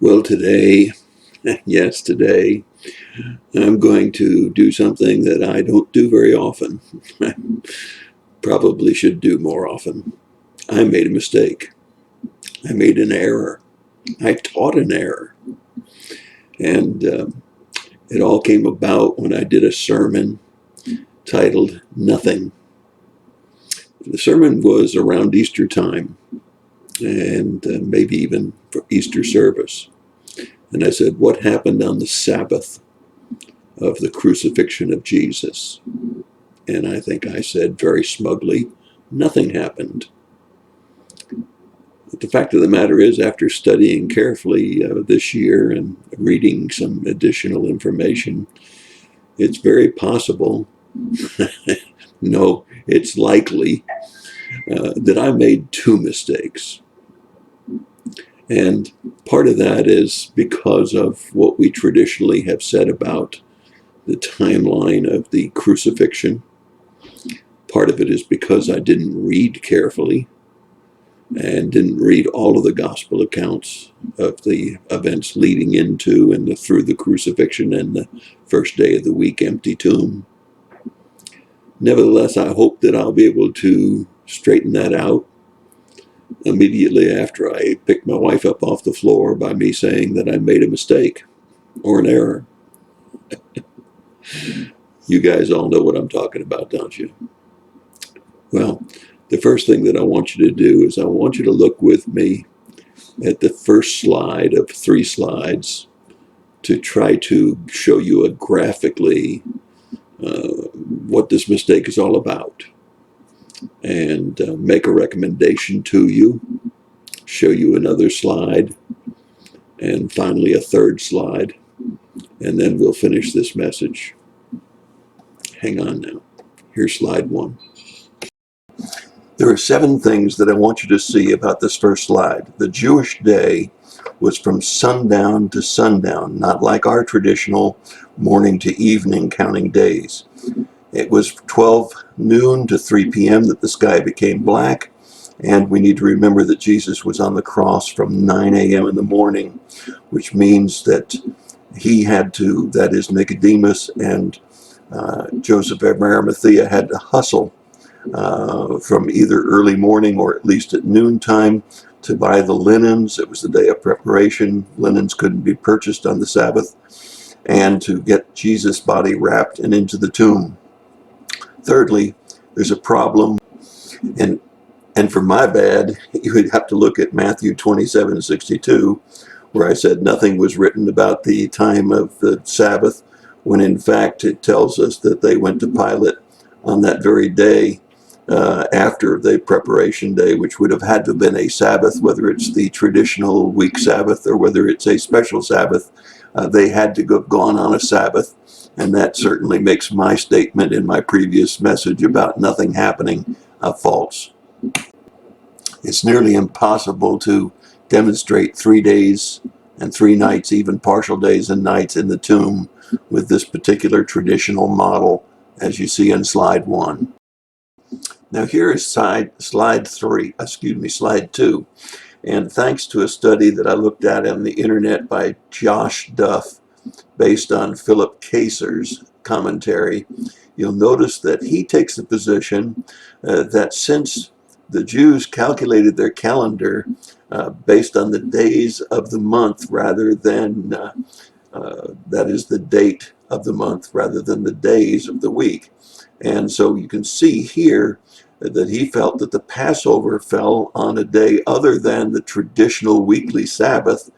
Well, today, yes, today, I'm going to do something that I don't do very often. I probably should do more often. I made a mistake. I made an error. I taught an error. And it all came about when I did a sermon titled Nothing. The sermon was around Easter time and maybe even for Easter service. And I said, what happened on the Sabbath of the crucifixion of Jesus? And I think I said very smugly, nothing happened. But the fact of the matter is, after studying carefully this year and reading some additional information, it's very possible, no, it's likely, that I made two mistakes. And part of that is because of what we traditionally have said about the timeline of the crucifixion. Part of it is because I didn't read carefully and didn't read all of the gospel accounts of the events leading into and through the crucifixion and the first day of the week empty tomb. Nevertheless, I hope that I'll be able to straighten that out immediately after I pick my wife up off the floor by me saying that I made a mistake or an error. You guys all know what I'm talking about, don't you? Well, the first thing that I want you to do is I want you to look with me at the first slide of 3 slides to try to show you graphically what this mistake is all about, and make a recommendation to you, show you another slide, and finally a third slide, and then we'll finish this message. Hang on now. Here's slide 1. There are 7 things that I want you to see about this first slide. The Jewish day was from sundown to sundown, not like our traditional morning to evening counting days. It was 12 noon to 3 p.m. that the sky became black, and we need to remember that Jesus was on the cross from 9 a.m. in the morning, which means that he had to, that is Nicodemus and Joseph of Arimathea, had to hustle from either early morning or at least at noontime to buy the linens. It was the day of preparation. Linens couldn't be purchased on the Sabbath, and to get Jesus' body wrapped and into the tomb. Thirdly, there's a problem, and for my bad, you would have to look at Matthew 27:62, where I said nothing was written about the time of the Sabbath, when in fact it tells us that they went to Pilate on that very day after the preparation day, which would have had to have been a Sabbath, whether it's the traditional week Sabbath or whether it's a special Sabbath. They had to have gone on a Sabbath, and that certainly makes my statement in my previous message about nothing happening false. It's nearly impossible to demonstrate 3 days and 3 nights, even partial days and nights in the tomb with this particular traditional model, as you see in slide 1. Now here is slide 2. And thanks to a study that I looked at on the internet by Josh Duff, based on Philip Kacer's commentary, you'll notice that he takes the position that since the Jews calculated their calendar based on the days of the month rather than, that is the date of the month rather than the days of the week. And so you can see here that he felt that the Passover fell on a day other than the traditional weekly Sabbath,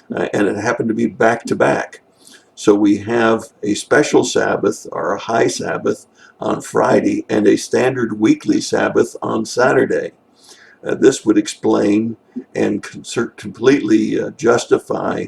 and it happened to be back to back. So we have a special Sabbath, or a high Sabbath, on Friday and a standard weekly Sabbath on Saturday. This would explain and completely justify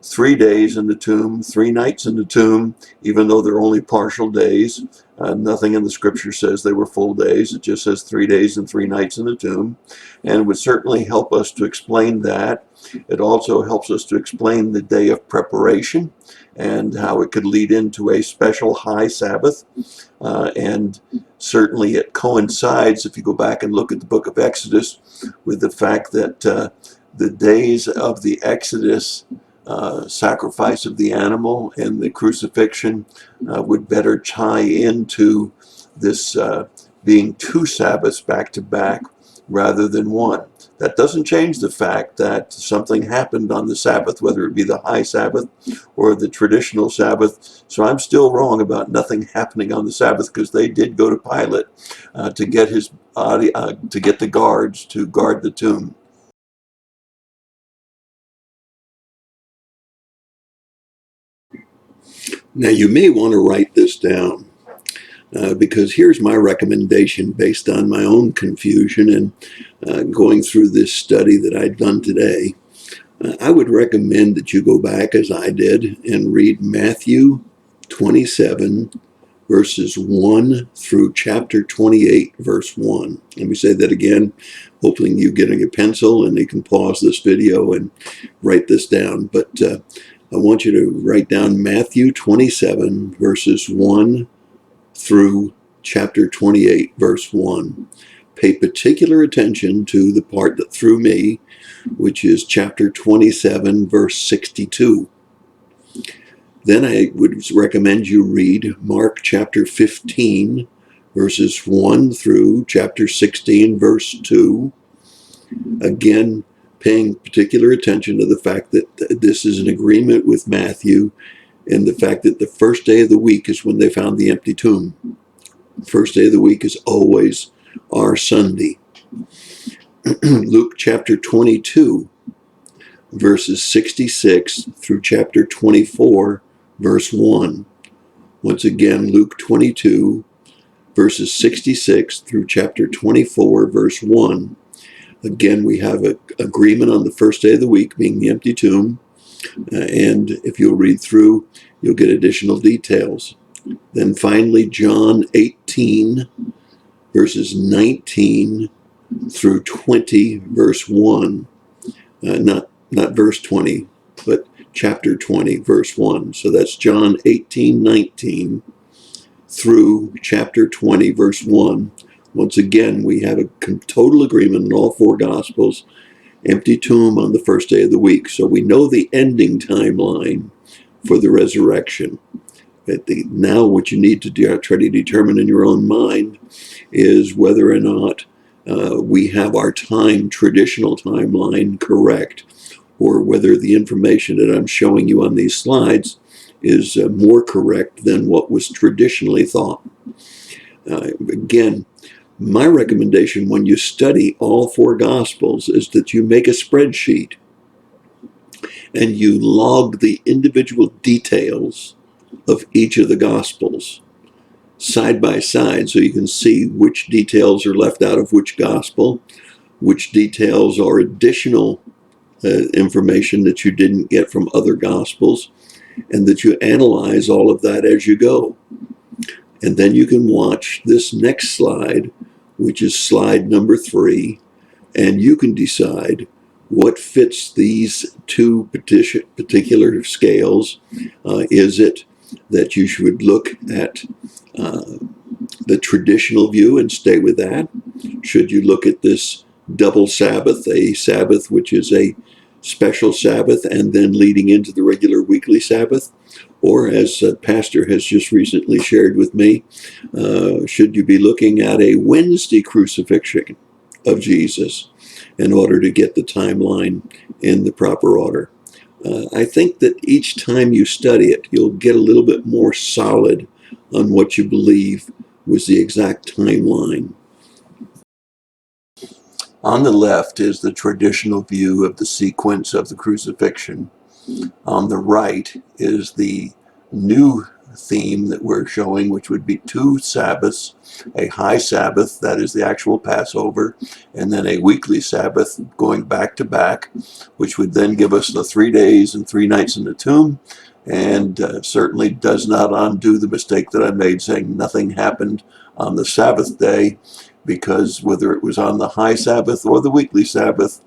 3 days in the tomb, 3 nights in the tomb, even though they're only partial days. Nothing in the scripture says they were full days. It just says 3 days and 3 nights in the tomb. And it would certainly help us to explain that. It also helps us to explain the day of preparation and how it could lead into a special high Sabbath. And certainly it coincides, if you go back and look at the book of Exodus, with the fact that the days of the Exodus sacrifice of the animal and the crucifixion would better tie into this being 2 Sabbaths back to back rather than 1. That doesn't change the fact that something happened on the Sabbath, whether it be the high Sabbath or the traditional Sabbath. So I'm still wrong about nothing happening on the Sabbath, because they did go to Pilate to get his body, to get the guards to guard the tomb. Now you may want to write this down. Because here's my recommendation based on my own confusion and going through this study that I've done today. I would recommend that you go back, as I did, and read Matthew 27, verses 1 through chapter 28, verse 1. Let me say that again, hoping you get a pencil and you can pause this video and write this down. But I want you to write down Matthew 27, verses 1 through chapter 28, verse 1. Pay particular attention to the part that threw me, which is chapter 27, verse 62. Then I would recommend you read Mark chapter 15, verses 1 through chapter 16, verse 2. Again, paying particular attention to the fact that this is an agreement with Matthew, and the fact that the first day of the week is when they found the empty tomb. The first day of the week is always our Sunday. Luke chapter 22, verses 66 through chapter 24, verse 1. Once again, Luke 22, verses 66 through chapter 24, verse 1. Again, we have an agreement on the first day of the week being the empty tomb. And if you'll read through, you'll get additional details. Then finally, John 18, verses 19 through 20, verse 1. Not verse 20, but chapter 20, verse 1. So that's John 18, 19 through chapter 20, verse 1. Once again, we have a total agreement in all 4 Gospels. Empty tomb on the first day of the week. So we know the ending timeline for the resurrection. Now what you need to try to determine in your own mind is whether or not we have our traditional timeline correct, or whether the information that I'm showing you on these slides is more correct than what was traditionally thought. Again, my recommendation when you study all 4 Gospels is that you make a spreadsheet and you log the individual details of each of the Gospels side by side, so you can see which details are left out of which Gospel, which details are additional information that you didn't get from other Gospels, and that you analyze all of that as you go. And then you can watch this next slide, which is slide number 3, and you can decide what fits these 2 particular scales. Is it that you should look at the traditional view and stay with that? Should you look at this double Sabbath, a Sabbath which is a special Sabbath and then leading into the regular weekly Sabbath? Or, as a pastor has just recently shared with me, should you be looking at a Wednesday crucifixion of Jesus in order to get the timeline in the proper order? I think that each time you study it, you'll get a little bit more solid on what you believe was the exact timeline. On the left is the traditional view of the sequence of the crucifixion. On the right is the new theme that we're showing, which would be 2 Sabbaths, a high Sabbath, that is the actual Passover, and then a weekly Sabbath going back to back, which would then give us the 3 days and 3 nights in the tomb, and certainly does not undo the mistake that I made saying nothing happened on the Sabbath day, because whether it was on the high Sabbath or the weekly Sabbath,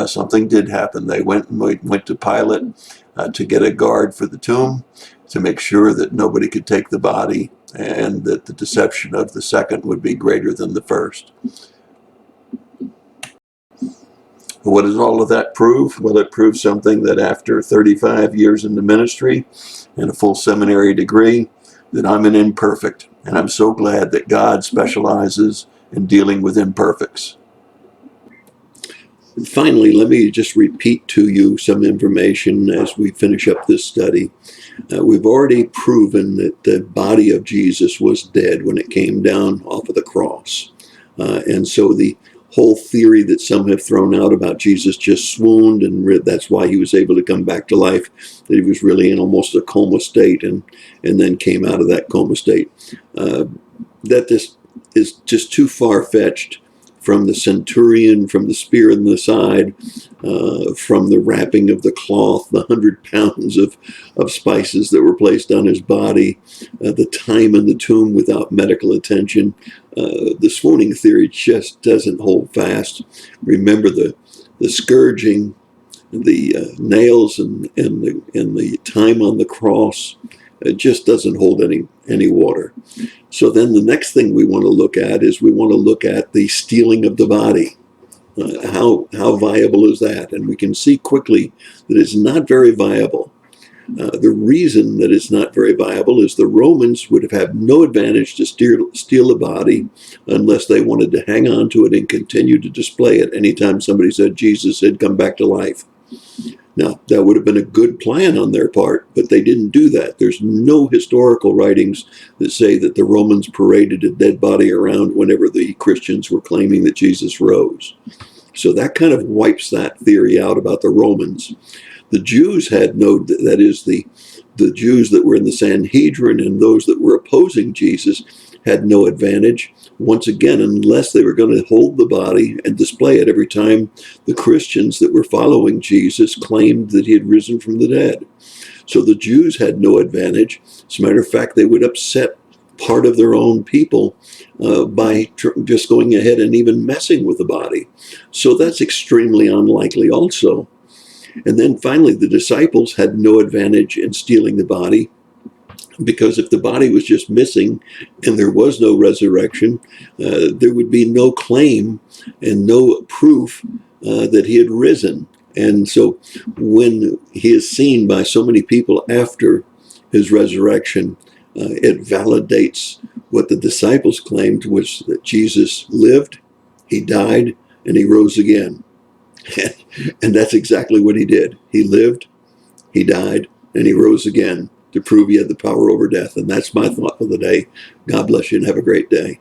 something did happen. They went to Pilate to get a guard for the tomb, to make sure that nobody could take the body, and that the deception of the second would be greater than the first. What does all of that prove? Well, it proves something, that after 35 years in the ministry and a full seminary degree, that I'm an imperfect. And I'm so glad that God specializes in dealing with imperfects. And finally, let me just repeat to you some information as we finish up this study. We've already proven that the body of Jesus was dead when it came down off of the cross. And so the whole theory that some have thrown out about Jesus just swooned and that's why he was able to come back to life, that he was really in almost a coma state and then came out of that coma state, that this is just too far-fetched from the centurion, from the spear in the side, from the wrapping of the cloth, the 100 pounds of spices that were placed on his body, the time in the tomb without medical attention. The swooning theory just doesn't hold fast. Remember the scourging, the nails, and the time on the cross. It just doesn't hold any water. So then the next thing we want to look at is we want to look at the stealing of the body. How viable is that? And we can see quickly that it's not very viable. The reason that it's not very viable is the Romans would have had no advantage to steal the body unless they wanted to hang on to it and continue to display it anytime somebody said Jesus had come back to life. Now, that would have been a good plan on their part, but they didn't do that. There's no historical writings that say that the Romans paraded a dead body around whenever the Christians were claiming that Jesus rose. So that kind of wipes that theory out about the Romans. The Jews had that is, the Jews that were in the Sanhedrin and those that were opposing Jesus had no advantage, once again, unless they were going to hold the body and display it every time the Christians that were following Jesus claimed that he had risen from the dead. So the Jews had no advantage. As a matter of fact, they would upset part of their own people by just going ahead and even messing with the body. So that's extremely unlikely also. And then finally, the disciples had no advantage in stealing the body, because if the body was just missing and there was no resurrection, there would be no claim and no proof that he had risen. And so when he is seen by so many people after his resurrection, it validates what the disciples claimed, was that Jesus lived, he died, and he rose again. And that's exactly what he did. He lived, he died, and he rose again to prove he had the power over death. And that's my thought for the day. God bless you and have a great day.